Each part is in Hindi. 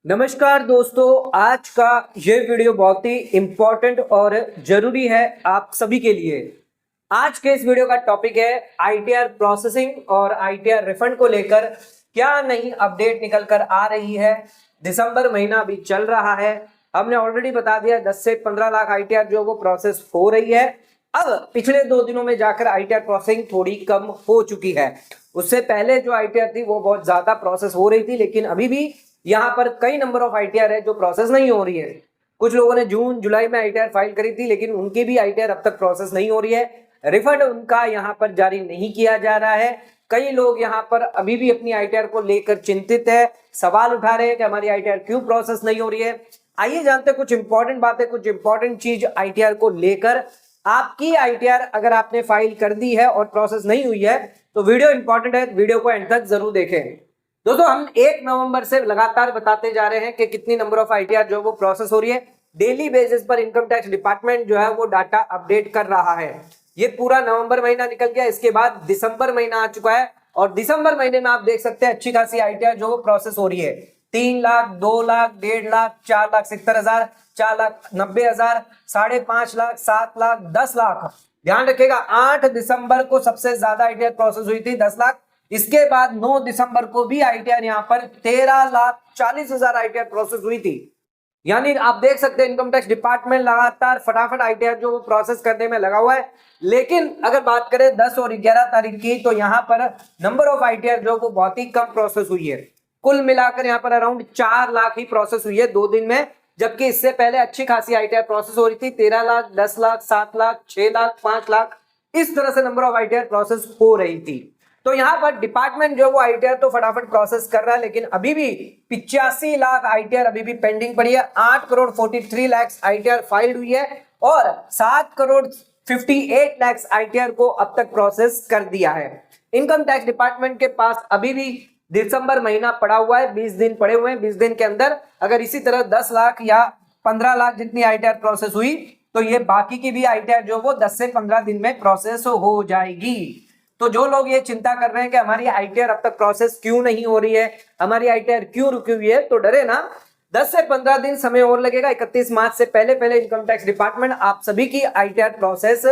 नमस्कार दोस्तों, आज का ये वीडियो बहुत ही इम्पोर्टेंट और जरूरी है आप सभी के लिए। आज के इस वीडियो का टॉपिक है आईटीआर प्रोसेसिंग और आईटीआर रिफंड को लेकर क्या नई अपडेट निकल कर आ रही है। दिसंबर महीना अभी चल रहा है, हमने ऑलरेडी बता दिया 10 से 15 लाख आईटीआर जो वो प्रोसेस हो रही है। अब पिछले 2 दिनों में जाकर आईटीआर प्रोसेसिंग थोड़ी कम हो चुकी है। उससे पहले जो आईटीआर थी वो बहुत ज्यादा प्रोसेस हो रही थी, लेकिन अभी भी यहाँ पर कई नंबर ऑफ आईटीआर है जो प्रोसेस नहीं हो रही है। कुछ लोगों ने जून जुलाई में आईटीआर फाइल करी थी, लेकिन उनकी भी आईटीआर अब तक प्रोसेस नहीं हो रही है। रिफंड उनका यहाँ पर जारी नहीं किया जा रहा है। कई लोग यहाँ पर अभी भी अपनी आईटीआर को लेकर चिंतित है, सवाल उठा रहे हैं कि हमारी आईटीआर क्यों प्रोसेस नहीं हो रही है। आइए जानते हैं कुछ इंपॉर्टेंट बातें, कुछ इंपॉर्टेंट चीज आईटीआर को लेकर। आपकी आईटीआर अगर आपने फाइल कर दी है और प्रोसेस नहीं हुई है तो वीडियो इंपॉर्टेंट है, वीडियो को एंड तक जरूर देखें। दोस्तों, हम 1 नवंबर से लगातार बताते जा रहे हैं कि कितनी नंबर ऑफ आईटीआर जो वो प्रोसेस हो रही है। डेली बेसिस पर इनकम टैक्स डिपार्टमेंट जो है वो डाटा अपडेट कर रहा है। ये पूरा नवंबर महीना निकल गया, इसके बाद दिसंबर महीना आ चुका है और दिसंबर महीने में आप देख सकते हैं अच्छी खासी आईटीआर जो वो प्रोसेस हो रही है। 3 लाख, 2 लाख, 1.5 लाख, 4,70,000, 4,90,000, 5.5 लाख, 7 लाख, 10 लाख। ध्यान रखिएगा, 8 दिसंबर को सबसे ज्यादा आईटीआर प्रोसेस हुई थी, 10 लाख। इसके बाद 9 दिसंबर को भी आईटीआर यहाँ पर 13,40,000 आईटीआर प्रोसेस हुई थी। यानी आप देख सकते हैं इनकम टैक्स डिपार्टमेंट लगातार फटाफट आईटीआर जो वो प्रोसेस करने में लगा हुआ है। लेकिन अगर बात करें 10 और 11 तारीख की, तो यहाँ पर नंबर ऑफ आईटीआर जो वो बहुत ही कम प्रोसेस हुई है। कुल मिलाकर यहाँ पर अराउंड 4 लाख ही प्रोसेस हुई है 2 दिन में, जबकि इससे पहले अच्छी खासी आईटीआर प्रोसेस हो रही थी। 13 लाख, 10 लाख, 7 लाख, 6 लाख, 5 लाख, इस तरह से नंबर ऑफ आईटीआर प्रोसेस हो रही थी। तो यहाँ पर डिपार्टमेंट जो वो आईटीआर तो फटाफट प्रोसेस कर रहा है, लेकिन अभी भी 85 लाख आईटीआर अभी भी पेंडिंग पड़ी है। 8 करोड़ 43 लाख आईटीआर फाइल्ड हुई है और 7 करोड़ 58 लाख आईटीआर को अब तक प्रोसेस कर दिया है। इनकम टैक्स डिपार्टमेंट के पास अभी भी दिसंबर महीना पड़ा हुआ है, 20 दिन पड़े हुए हैं। 20 दिन के अंदर अगर इसी तरह 10 लाख या 15 लाख जितनी आईटीआर प्रोसेस हुई तो ये बाकी की भी आईटीआर जो वो 10 से 15 दिन में प्रोसेस हो जाएगी। तो जो लोग ये चिंता कर रहे हैं कि हमारी आईटीआर अब तक प्रोसेस क्यों नहीं हो रही है, हमारी आईटीआर क्यों रुकी हुई है, तो डरे ना, 10 से 15 दिन समय और लगेगा। 31 मार्च से पहले पहले इनकम टैक्स डिपार्टमेंट आप सभी की आईटीआर प्रोसेस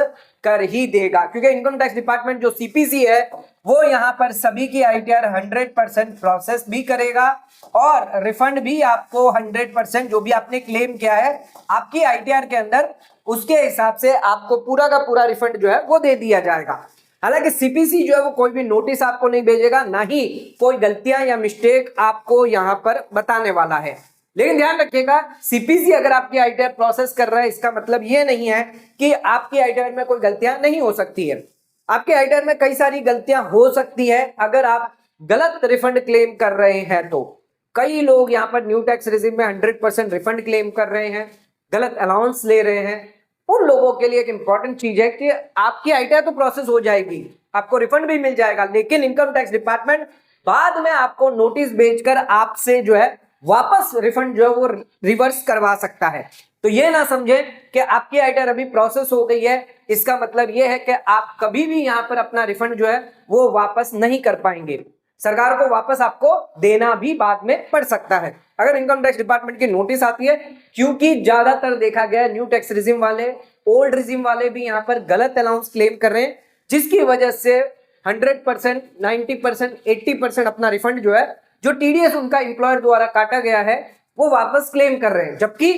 कर ही देगा, क्योंकि इनकम टैक्स डिपार्टमेंट जो सीपीसी है वो यहाँ पर सभी की आईटीआर 100% प्रोसेस भी करेगा और रिफंड भी आपको 100% जो भी आपने क्लेम किया है आपकी आईटीआर के अंदर, उसके हिसाब से आपको पूरा का पूरा रिफंड जो है वो दे दिया जाएगा। हालांकि सीपीसी जो है वो कोई भी नोटिस आपको नहीं भेजेगा, ना ही कोई गलतियां या मिस्टेक आपको यहां पर बताने वाला है। लेकिन ध्यान रखिएगा, सीपीसी अगर आपकी आईटीआर प्रोसेस कर रहा है इसका मतलब ये नहीं है कि आपकी आईटीआर में कोई गलतियां नहीं हो सकती है। आपके आईटीआर में कई सारी गलतियां हो सकती है अगर आप गलत रिफंड क्लेम कर रहे हैं तो। कई लोग यहाँ पर न्यू टैक्स रेजिम में 100% रिफंड क्लेम कर रहे हैं, गलत अलाउंस ले रहे हैं। उन लोगों के लिए एक इंपॉर्टेंट चीज है कि आपकी आईटीआर तो प्रोसेस हो जाएगी, आपको रिफंड भी मिल जाएगा, लेकिन इनकम टैक्स डिपार्टमेंट बाद में आपको नोटिस भेजकर आपसे जो है वापस रिफंड जो है वो रिवर्स करवा सकता है। तो ये ना समझे कि आपकी आईटीआर अभी प्रोसेस हो गई है, इसका मतलब ये है कि आप कभी भी यहाँ पर अपना रिफंड जो है वो वापस नहीं कर पाएंगे। सरकार को वापस आपको देना भी बाद में पड़ सकता है अगर इनकम टैक्स डिपार्टमेंट की नोटिस आती है, क्योंकि ज्यादातर देखा गया न्यू टैक्स रिजिम वाले, ओल्ड रिजिम वाले भी यहाँ पर गलत अलाउंस क्लेम कर रहे हैं, जिसकी वजह से 100%, 90%, 80% अपना रिफंड जो है, जो टीडीएस उनका एम्प्लॉयर द्वारा काटा गया है, वो वापस क्लेम कर रहे हैं, जबकि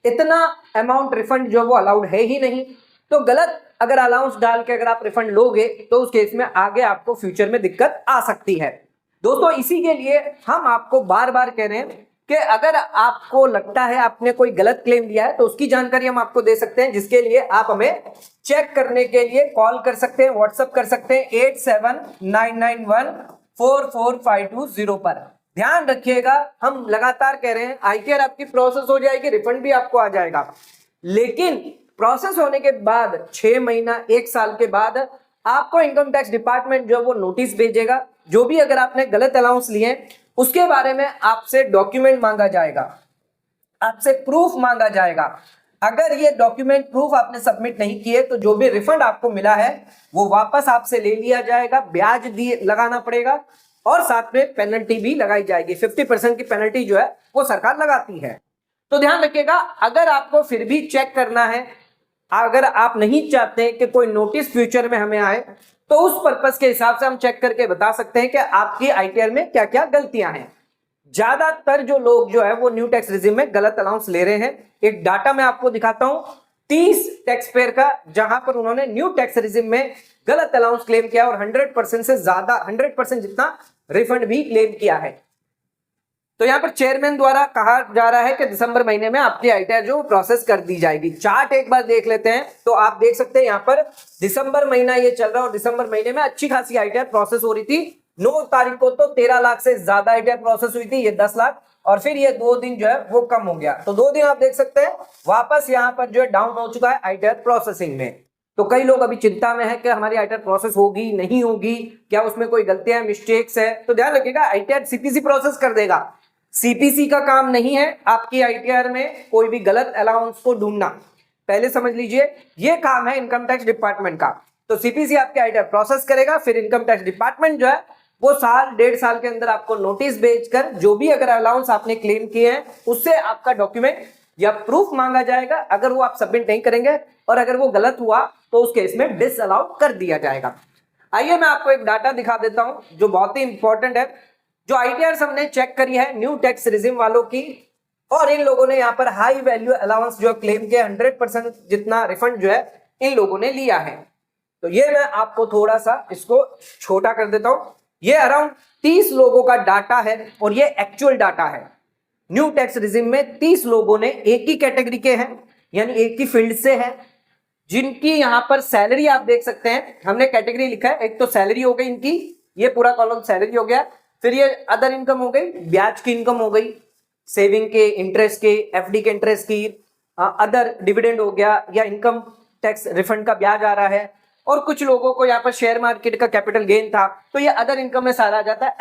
इतना अमाउंट रिफंड जो वो अलाउड है ही नहीं। तो गलत अगर अलाउंस डाल के अगर आप रिफंड लोगे तो उस केस में आगे आपको फ्यूचर में दिक्कत आ सकती है। दोस्तों, इसी के लिए हम आपको बार बार कह रहे हैं कि अगर आपको लगता है आपने कोई गलत क्लेम लिया है तो उसकी जानकारी हम आपको दे सकते हैं, जिसके लिए आप हमें चेक करने के लिए कॉल कर सकते हैं, व्हाट्सएप कर सकते हैं 8799144520 पर। ध्यान रखिएगा, हम लगातार कह रहे हैं आईटीआर आपकी प्रोसेस हो जाएगी, रिफंड भी आपको आ जाएगा, लेकिन प्रोसेस होने के बाद 6 महीना 1 साल के बाद आपको इनकम टैक्स डिपार्टमेंट जो वो नोटिस भेजेगा। जो भी अगर आपने गलत अलाउंस लिए उसके बारे में आपसे डॉक्यूमेंट मांगा जाएगा, आपसे प्रूफ मांगा जाएगा। अगर ये डॉक्यूमेंट प्रूफ आपने सबमिट नहीं किए तो जो भी रिफंड आपको मिला है वो वापस आपसे ले लिया जाएगा, ब्याज लगाना पड़ेगा और साथ में पेनल्टी भी लगाई जाएगी। 50% की पेनल्टी जो है वो सरकार लगाती है। तो ध्यान रखिएगा, अगर आपको फिर भी चेक करना है, अगर आप नहीं चाहते कि कोई नोटिस फ्यूचर में हमें आए, तो उस पर्पस के हिसाब से हम चेक करके बता सकते हैं कि आपकी आईटीआर में क्या क्या गलतियां हैं। ज्यादातर जो लोग जो है वो न्यू टैक्स रिजिम में गलत अलाउंस ले रहे हैं। एक डाटा मैं आपको दिखाता हूं 30 टैक्स पेयर का, जहां पर उन्होंने न्यू टैक्स रिजिम में गलत अलाउंस क्लेम किया और 100% से ज्यादा 100% जितना रिफंड भी क्लेम किया है। तो यहां पर चेयरमैन द्वारा कहा जा रहा है कि दिसंबर महीने में आपकी आईटीआर जो प्रोसेस कर दी जाएगी। चार्ट एक बार देख लेते हैं तो आप देख सकते हैं यहां पर दिसंबर महीना ये चल रहा है और दिसंबर महीने में अच्छी खासी आईटीआर प्रोसेस हो रही थी। 9 तारीख को तो 13 लाख से ज्यादा आईटीआर प्रोसेस हुई थी, ये 10 लाख, और फिर ये 2 दिन जो है वो कम हो गया। तो 2 दिन आप देख सकते हैं वापस यहाँ पर जो है डाउन हो चुका है आईटीआर प्रोसेसिंग में। तो कई लोग अभी चिंता में है कि हमारी आईटीआर प्रोसेस होगी नहीं होगी, क्या उसमें कोई गलतियां मिस्टेक्स है। तो ध्यान रखिएगा, आईटीआर सीपीसी प्रोसेस कर देगा। सीपीसी का काम नहीं है आपकी आईटीआर में कोई भी गलत अलाउंस को ढूंढना, पहले समझ लीजिए, ये काम है इनकम टैक्स डिपार्टमेंट का। तो सीपीसी आपके आईटीआर प्रोसेस करेगा, फिर इनकम टैक्स डिपार्टमेंट जो है वो साल 1.5 साल के अंदर आपको नोटिस भेजकर जो भी अगर अलाउंस आपने क्लेम किए हैं उससे आपका डॉक्यूमेंट या प्रूफ मांगा जाएगा। अगर वो आप सबमिट नहीं करेंगे और अगर वो गलत हुआ तो उस केस में डिसअलाउ कर दिया जाएगा। आइए मैं आपको एक डाटा दिखा देता हूं जो बहुत ही इंपॉर्टेंट है। जो आईटीआर हमने चेक करी है न्यू टैक्स रिजिम वालों की, और इन लोगों ने यहाँ पर हाई वैल्यू अलाउंस जो क्लेम किया 100% जितना रिफंड जो है इन लोगों ने लिया है। तो ये मैं आपको थोड़ा सा इसको छोटा कर देता हूं। ये अराउंड 30 लोगों का डाटा है और ये एक्चुअल डाटा है। न्यू टैक्स रिजिम में 30 लोगों ने एक ही कैटेगरी के हैं, यानी एक ही फील्ड से है, जिनकी यहां पर सैलरी आप देख सकते हैं, हमने कैटेगरी लिखा है। एक तो सैलरी हो गई इनकी, ये पूरा कॉलम सैलरी हो गया, फिर ये अदर इनकम हो गई, ब्याज की इनकम हो गई, सेविंग के इंटरेस्ट के, एफडी के इंटरेस्ट की, अदर डिविडेंड हो गया या इनकम टैक्स रिफंड का ब्याज आ रहा है, और कुछ लोगों को यहाँ पर शेयर मार्केट का कैपिटल गेन था, तो ये अदर इनकम में सारा आ जाता है।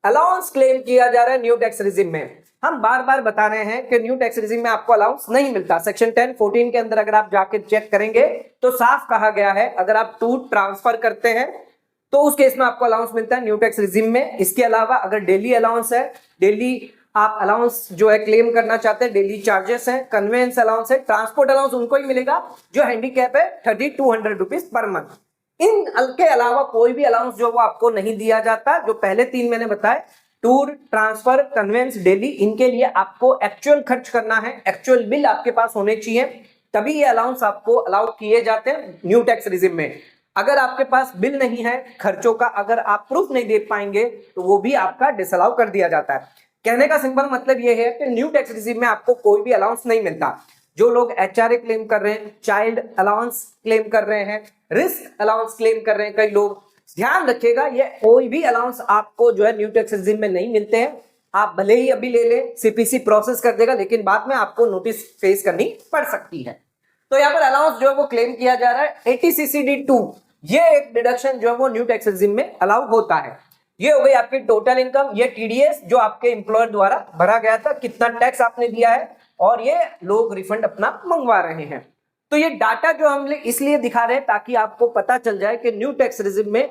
अलाउंस क्लेम किया जा रहा है न्यू टैक्स रिजिम में। हम बार बार बता रहे हैं कि न्यू टैक्स रिजिम में आपको अलाउंस नहीं मिलता। सेक्शन 10(14) के अंदर अगर आप जाके चेक करेंगे तो साफ कहा गया है अगर आप टू ट्रांसफर करते हैं तो उस केस में आपको अलाउंस मिलता है न्यू टैक्स रिजिम में। इसके अलावा अगर डेली अलाउंस है, डेली आप अलाउंस जो है क्लेम करना चाहते हैं, डेली चार्जेस है, कन्वेंस अलाउंस है, ट्रांसपोर्ट अलाउंस उनको ही मिलेगा जो हैंडीकैप है 3200 रुपीज पर मंथ। इन के अलावा कोई भी अलाउंस जो वो आपको नहीं दिया जाता। जो पहले 3 मैंने बताए, टूर, ट्रांसफर, कन्वेंस, डेली, इनके लिए आपको एक्चुअल खर्च करना है, एक्चुअल बिल आपके पास होने चाहिए, तभी ये अलाउंस आपको अलाउ किए जाते हैं न्यू टैक्स रिजिम में। अगर आपके पास बिल नहीं है खर्चों का, अगर आप प्रूफ नहीं दे पाएंगे तो वो भी आपका डिसअलाउ कर दिया जाता है। कहने का सिंपल मतलब ये है कि न्यू टैक्स रिजिम में आपको कोई भी अलाउंस नहीं मिलता। जो लोग एचआरए क्लेम कर रहे हैं, चाइल्ड अलाउंस क्लेम कर रहे हैं, रिस्क अलाउंस क्लेम कर रहे हैं कई लोग, ध्यान रखिएगा ये कोई भी अलाउंस आपको जो है न्यू टैक्स रिजिम में नहीं मिलते हैं। आप भले ही अभी ले लें, सीपीसी प्रोसेस कर देगा, लेकिन बाद में आपको नोटिस फेस करनी पड़ सकती है। तो यहाँ पर अलाउंस जो है वो क्लेम किया जा रहा है 80CCD2, ये एक डिडक्शन जो है वो न्यू टैक्स रिजिम में अलाउ होता है। ये हो गई आपकी टोटल इनकम, ये टीडीएस जो आपके एम्प्लॉयर द्वारा भरा गया था, कितना टैक्स आपने दिया है, और ये लोग रिफंड अपना मंगवा रहे हैं। तो ये डाटा जो हम इसलिए दिखा रहे हैं ताकि आपको पता चल जाए कि न्यू टैक्स रिजिम में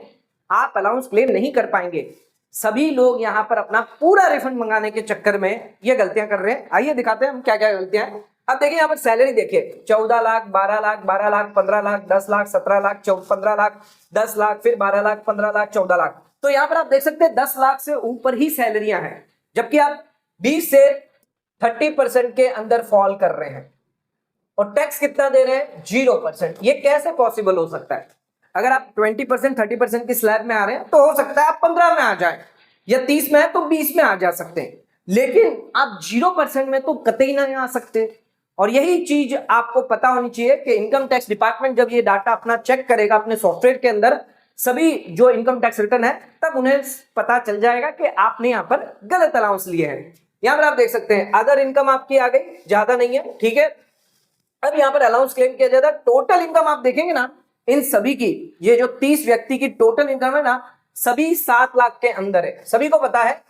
आप अलाउंस क्लेम नहीं कर पाएंगे। सभी लोग यहाँ पर अपना पूरा रिफंड मंगाने के चक्कर में ये गलतियां कर रहे हैं। आइए दिखाते हैं हम क्या क्या गलतियां हैं। अब देखिए यहाँ पर सैलरी देखिए 14 लाख, 12 लाख, 12 लाख, 15 लाख, 10 लाख, 17 लाख, 15 लाख, 10 लाख, फिर 12 लाख, 15 लाख, 14 लाख। तो यहाँ पर आप देख सकते हैं 10 लाख से ऊपर ही सैलरियां हैं, जबकि आप 20 से 30% के अंदर फॉल कर रहे हैं और टैक्स कितना दे रहे हैं 0%। ये कैसे पॉसिबल हो सकता है? अगर आप 20% 30% की स्लैब में आ रहे हैं तो हो सकता है आप 15 में आ जाए, या 30 में है तो 20 में आ जा सकते हैं, लेकिन आप 0% में तो कतई नहीं आ सकते। और यही चीज आपको पता होनी चाहिए कि इनकम टैक्स डिपार्टमेंट जब ये डाटा अपना चेक करेगा अपने सॉफ्टवेयर के अंदर, सभी जो इनकम टैक्स रिटर्न है, तब उन्हें पता चल जाएगा कि आपने यहाँ पर गलत अलाउंस लिए हैं। यहाँ पर आप देख सकते हैं अदर इनकम आपकी आ गई, ज्यादा नहीं है, ठीक है। अब यहाँ पर अलाउंस क्लेम किया जाता है, टोटल इनकम आप देखेंगे ना इन सभी की, ये जो 30 व्यक्ति की टोटल इनकम है ना, सभी 7 लाख के अंदर है। सभी को पता है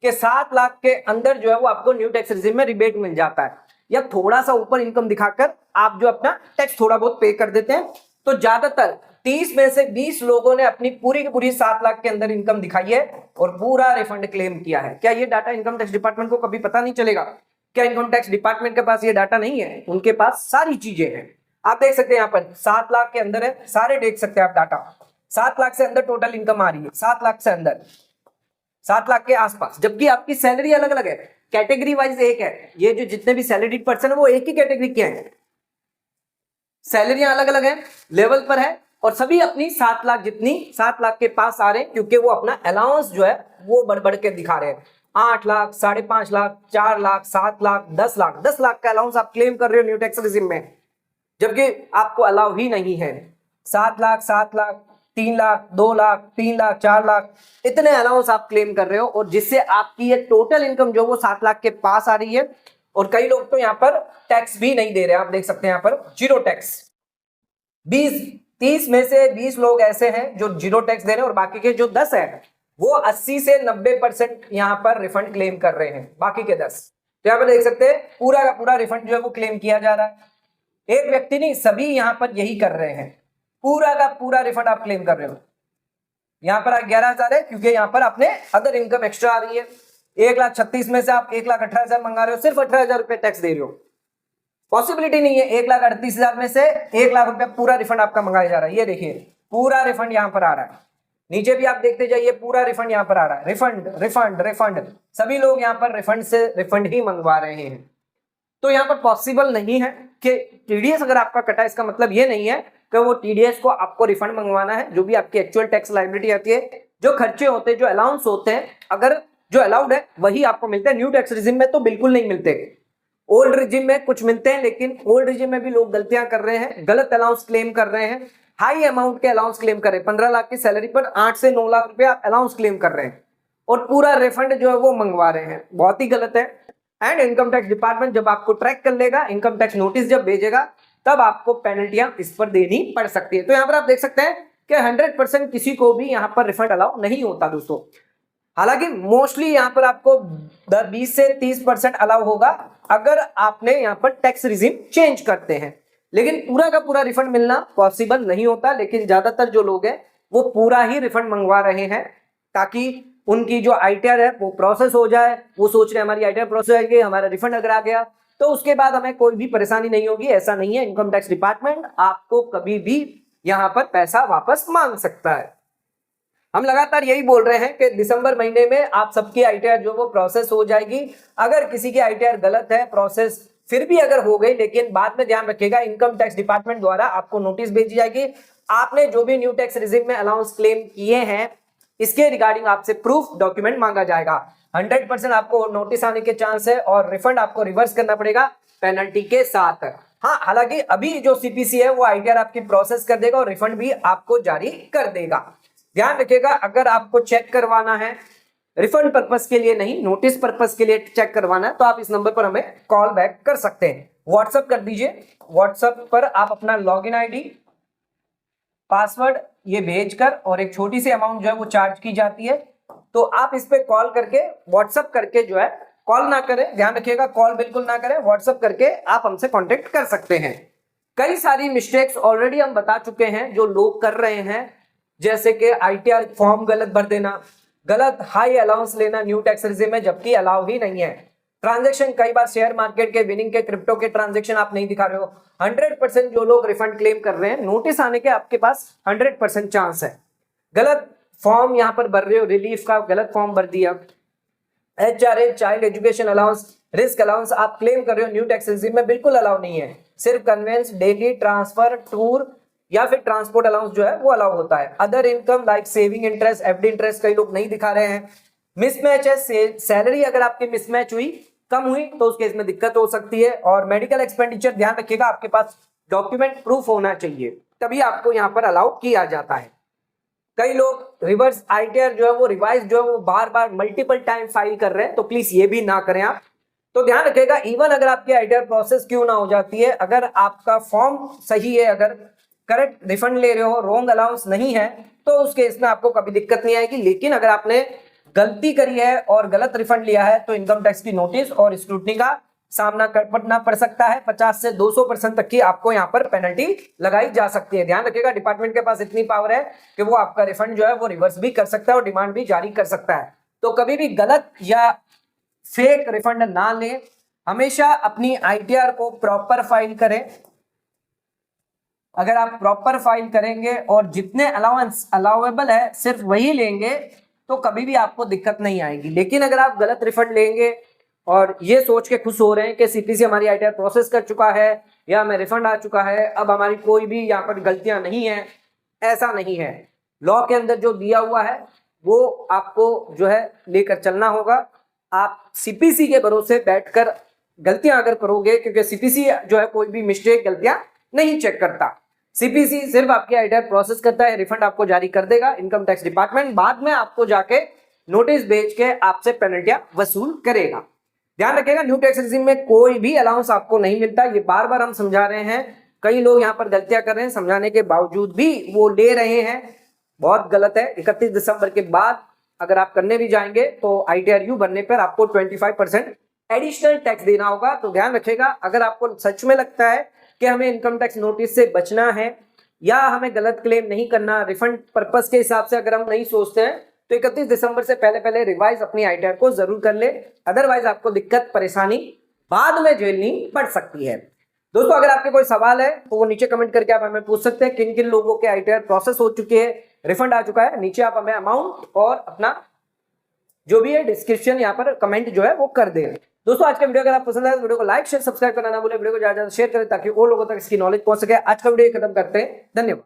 कि 7 लाख के अंदर जो है वो आपको न्यू टैक्स रिजिम में रिबेट मिल जाता है, या थोड़ा सा ऊपर इनकम दिखाकर आप जो अपना टैक्स थोड़ा बहुत पे कर देते हैं। तो ज्यादातर 30 में से 20 लोगों ने अपनी पूरी की पूरी 7 लाख के अंदर इनकम दिखाई है और पूरा रिफंड क्लेम किया है। क्या ये डाटा इनकम टैक्स डिपार्टमेंट को कभी पता नहीं चलेगा? क्या इनकम टैक्स डिपार्टमेंट के पास ये डाटा नहीं है? उनके पास सारी चीजें हैं। आप देख सकते हैं यहाँ पर 7 लाख के अंदर है, सारे देख सकते हैं आप डाटा। 7 लाख से अंदर टोटल इनकम आ रही है, 7 लाख से अंदर, 7 लाख के आसपास, जबकि आपकी सैलरी अलग अलग है, कैटेगरी वाइज एक है। ये जो जितने भी सैलरीड पर्सन है वो एक ही कैटेगरी के हैं, सैलरियां अलग अलग है, लेवल पर है, और सभी अपनी 7 लाख जितनी 7 लाख के पास आ रहे हैं, क्योंकि वो अपना अलाउंस जो है वो बढ़ बढ़ के दिखा रहे हैं। 8 लाख, 5.5 लाख, 4 लाख, 7 लाख, 10 लाख, 10 लाख का अलाउंस आप क्लेम कर रहे हो न्यू टैक्स रेजिम में, जबकि आपको अलाउ ही नहीं है। 7 लाख, 7 लाख, 3 लाख, 2 लाख, 3 लाख, 4 लाख, इतने अलाउंस आप क्लेम कर रहे हो, और जिससे आपकी ये टोटल इनकम जो वो 7 लाख के पास आ रही है। और कई लोग तो यहाँ पर टैक्स भी नहीं दे रहे, आप देख सकते हैं यहाँ पर जीरो टैक्स। 30 में से 20 लोग ऐसे हैं जो जीरो टैक्स दे रहे हैं, और बाकी के जो 10 है वो 80 से 90% यहाँ पर रिफंड क्लेम कर रहे हैं, बाकी के 10। तो यहाँ पर देख सकते हैं पूरा का पूरा रिफंड जो है वो क्लेम किया जा रहा है। एक व्यक्ति नहीं, सभी यहाँ पर यही कर रहे हैं, पूरा का पूरा रिफंड आप क्लेम कर रहे हो। यहाँ पर 11,000 है क्योंकि यहाँ पर आपने अदर इनकम एक्स्ट्रा आ रही है। 1,36,000 में से आप 1,18,000 मंगा रहे हो, सिर्फ 18,000 रुपए टैक्स दे रहे हो। पॉसिबिलिटी नहीं है 1,38,000 में से 1 लाख रुपया पूरा रिफंड आपका मंगाया जा रहा है। ये देखिए पूरा रिफंड यहाँ पर आ रहा है, नीचे भी आप देखते जाइए पूरा रिफंड यहाँ पर आ रहा है। रिफंड रिफंड रिफंड, सभी लोग यहाँ पर रिफंड से रिफंड ही मंगवा रहे हैं। तो यहाँ पर पॉसिबल नहीं है कि टीडीएस अगर आपका कटा, इसका मतलब ये नहीं है कि वो टीडीएस को आपको रिफंड मंगवाना है। जो भी आपकी एक्चुअल टैक्स लायबिलिटी आती है, जो खर्चे होते हैं, जो अलाउंस होते हैं, अगर जो अलाउड है वही आपको मिलते हैं। न्यू टैक्स रिजिम में तो बिल्कुल नहीं मिलते। ओल्ड रिजिम में कुछ मिलते हैं, लेकिन ओल्ड रिजिम में भी लोग गलतियां कर रहे हैं, गलत अलाउंस क्लेम कर रहे हैं, हाई अमाउंट के अलाउंस क्लेम कर रहे हैं। 15 लाख की सैलरी पर 8 से 9 लाख रुपए आप अलाउंस क्लेम कर रहे हैं और पूरा रिफंड जो है वो मंगवा रहे हैं, बहुत ही गलत है। एंड इनकम टैक्स डिपार्टमेंट जब आपको ट्रैक कर लेगा, इनकम टैक्स नोटिस जब भेजेगा, तब आपको पेनल्टियां इस पर देनी पड़ सकती है। तो यहाँ पर आप देख सकते हैं कि 100% किसी को भी यहाँ पर रिफंड अलाउ नहीं होता दोस्तों। हालांकि मोस्टली यहाँ पर आपको 20 से 30% अलाउ होगा अगर आपने यहाँ पर टैक्स रिजिम चेंज करते हैं, लेकिन पूरा का पूरा रिफंड मिलना पॉसिबल नहीं होता। लेकिन ज्यादातर जो लोग हैं वो पूरा ही रिफंड मंगवा रहे हैं, ताकि उनकी जो आईटीआर है वो प्रोसेस हो जाए। वो सोच रहे हैं हमारी आईटीआर प्रोसेस हो गई, हमारा रिफंड अगर आ गया तो उसके बाद हमें कोई भी परेशानी नहीं होगी। ऐसा नहीं है, इनकम टैक्स डिपार्टमेंट आपको कभी भी यहाँ पर पैसा वापस मांग सकता है। हम लगातार यही बोल रहे हैं कि दिसंबर महीने में आप सबकी आईटीआर जो वो प्रोसेस हो जाएगी। अगर किसी की आईटीआर गलत है, प्रोसेस फिर भी अगर हो गई, लेकिन बाद में ध्यान रखिएगा इनकम टैक्स डिपार्टमेंट द्वारा आपको नोटिस भेजी जाएगी। आपने जो भी न्यू टैक्स रिजिम में अलाउंस क्लेम किए हैं, इसके रिगार्डिंग आपसे प्रूफ डॉक्यूमेंट मांगा जाएगा। 100% आपको नोटिस आने के चांस है और रिफंड आपको रिवर्स करना पड़ेगा पेनल्टी के साथ। हाँ, हालांकि अभी जो सीपीसी है वो आईटीआर आपकी प्रोसेस कर देगा और रिफंड भी आपको जारी कर देगा। ध्यान रखिएगा, अगर आपको चेक करवाना है रिफंड पर्पस के लिए नहीं, नोटिस पर्पस के लिए चेक करवाना है, तो आप इस नंबर पर हमें कॉल बैक कर सकते हैं, व्हाट्सएप कर दीजिए। व्हाट्सएप पर आप अपना लॉगिन आईडी, पासवर्ड ये भेजकर, और एक छोटी सी अमाउंट जो है वो चार्ज की जाती है, तो आप इस पे कॉल करके व्हाट्सएप करके जो है, कॉल ना करें, ध्यान रखिएगा, कॉल बिल्कुल ना करें, व्हाट्सएप करके आप हमसे कांटेक्ट कर सकते हैं। कई सारी मिस्टेक्स ऑलरेडी हम बता चुके हैं जो लोग कर रहे हैं, जैसे कि आईटीआर फॉर्म गलत भर देना, गलत हाई अलाउंस लेना न्यू टैक्स रिजिम में, जबकि अलाउ ही नहीं है। ट्रांजैक्शन कई बार शेयर मार्केट के, विनिंग के, क्रिप्टो के ट्रांजैक्शन आप नहीं दिखा रहे हो। 100% जो लोग रिफंड क्लेम कर रहे हैं, नोटिस आने के आपके पास 100% चांस है। गलत फॉर्म यहाँ पर भर रहे हो, रिलीफ का गलत फॉर्म भर दिया, HRA child education allowance, risk allowance आप क्लेम कर रहे हो, न्यू टैक्स रिजिम में बिल्कुल अलाउ नहीं है। सिर्फ कन्वेंस, डेली ट्रांसफर, टूर या फिर ट्रांसपोर्ट अलाउंस जो है वो अलाउ होता है। Other income like saving interest, FD interest कई लोग नहीं दिखा रहे हैं। मिसमैच है, सैलरी अगर आपकी मिसमैच हुई, कम हुई, तो उस केस में दिक्कत हो सकती है। और मेडिकल एक्सपेंडिचर ध्यान रखिएगा, आपके पास डॉक्यूमेंट प्रूफ होना चाहिए, तभी आपको यहाँ पर अलाउ किया जाता है। कई लोग रिवर्स आईटीआर जो है वो रिवाइज जो है वो बार बार मल्टीपल टाइम फाइल कर रहे हैं, तो प्लीज ये भी ना करें आप। तो ध्यान रखिएगा, इवन अगर आपकी आईटीआर प्रोसेस क्यों ना हो जाती है, अगर आपका फॉर्म सही है, अगर करेक्ट रिफंड ले रहे हो, रॉन्ग अलाउंस नहीं है, तो उस केस में आपको कभी दिक्कत नहीं आएगी। लेकिन अगर आपने गलती करी है और गलत रिफंड लिया है, तो इनकम टैक्स की नोटिस और स्क्रूटनी का सामना करना पड़ सकता है। 50 से 200% तक की आपको यहाँ पर पेनल्टी लगाई जा सकती है। ध्यान रखिएगा, डिपार्टमेंट के पास इतनी पावर है कि वो आपका रिफंड जो है वो रिवर्स भी कर सकता है और डिमांड भी जारी कर सकता है। तो कभी भी गलत या फेक रिफंड ना लें, हमेशा अपनी आईटीआर को प्रॉपर फाइल करें। अगर आप प्रॉपर फाइल करेंगे और जितने अलाउंस अलाउेबल है सिर्फ वही लेंगे तो कभी भी आपको दिक्कत नहीं आएगी। लेकिन अगर आप गलत रिफंड लेंगे और ये सोच के खुश हो रहे हैं कि सीपीसी हमारी आईटीआर प्रोसेस कर चुका है या हमें रिफंड आ चुका है, अब हमारी कोई भी यहाँ पर गलतियां नहीं है, ऐसा नहीं है। लॉ के अंदर जो दिया हुआ है वो आपको जो है लेकर चलना होगा। आप सीपीसी के भरोसे बैठकर गलतियां अगर करोगे, क्योंकि सीपीसी जो है कोई भी मिस्टेक गलतियां नहीं चेक करता, सीपीसी सिर्फ आपकी आईटीआर प्रोसेस करता है, रिफंड आपको जारी कर देगा इनकम टैक्स डिपार्टमेंट, बाद में आपको जाके नोटिस भेज के आपसे पेनल्टियां वसूल करेगा। ध्यान रखिएगा, न्यू टैक्स रेजिम में कोई भी अलाउंस आपको नहीं मिलता। ये बार बार हम समझा रहे हैं, कई लोग यहाँ पर गलतियां कर रहे हैं, समझाने के बावजूद भी वो ले रहे हैं, बहुत गलत है। 31 दिसंबर के बाद अगर आप करने भी जाएंगे तो आईटीआर बनने पर आपको 25% एडिशनल टैक्स देना होगा। तो ध्यान रखिएगा, अगर आपको सच में लगता है कि हमें इनकम टैक्स नोटिस से बचना है या हमें गलत क्लेम नहीं करना, रिफंड पर्पस के हिसाब से अगर हम नहीं सोचते हैं, तो 31 दिसंबर से पहले रिवाइज अपनी आईटीआर को जरूर कर ले। अदरवाइज आपको दिक्कत परेशानी बाद में झेलनी पड़ सकती है। दोस्तों, अगर आपके कोई सवाल है तो वो नीचे कमेंट करके आप हमें पूछ सकते हैं। किन किन लोगों के आईटीआर प्रोसेस हो चुके हैं, रिफंड आ चुका है, नीचे आप हमें अमाउंट और अपना जो भी है डिस्क्रिप्शन यहाँ पर कमेंट जो है वो कर दें। दोस्तों, आज का वीडियो अगर आप पसंद आए तो वीडियो को लाइक शेयर सब्सक्राइब करना ना भूलें, वीडियो को ज्यादा शेयर करें ताकि और लोगों तक इसकी नॉलेज पहुंच सके। आज का वीडियो खत्म करते हैं, धन्यवाद।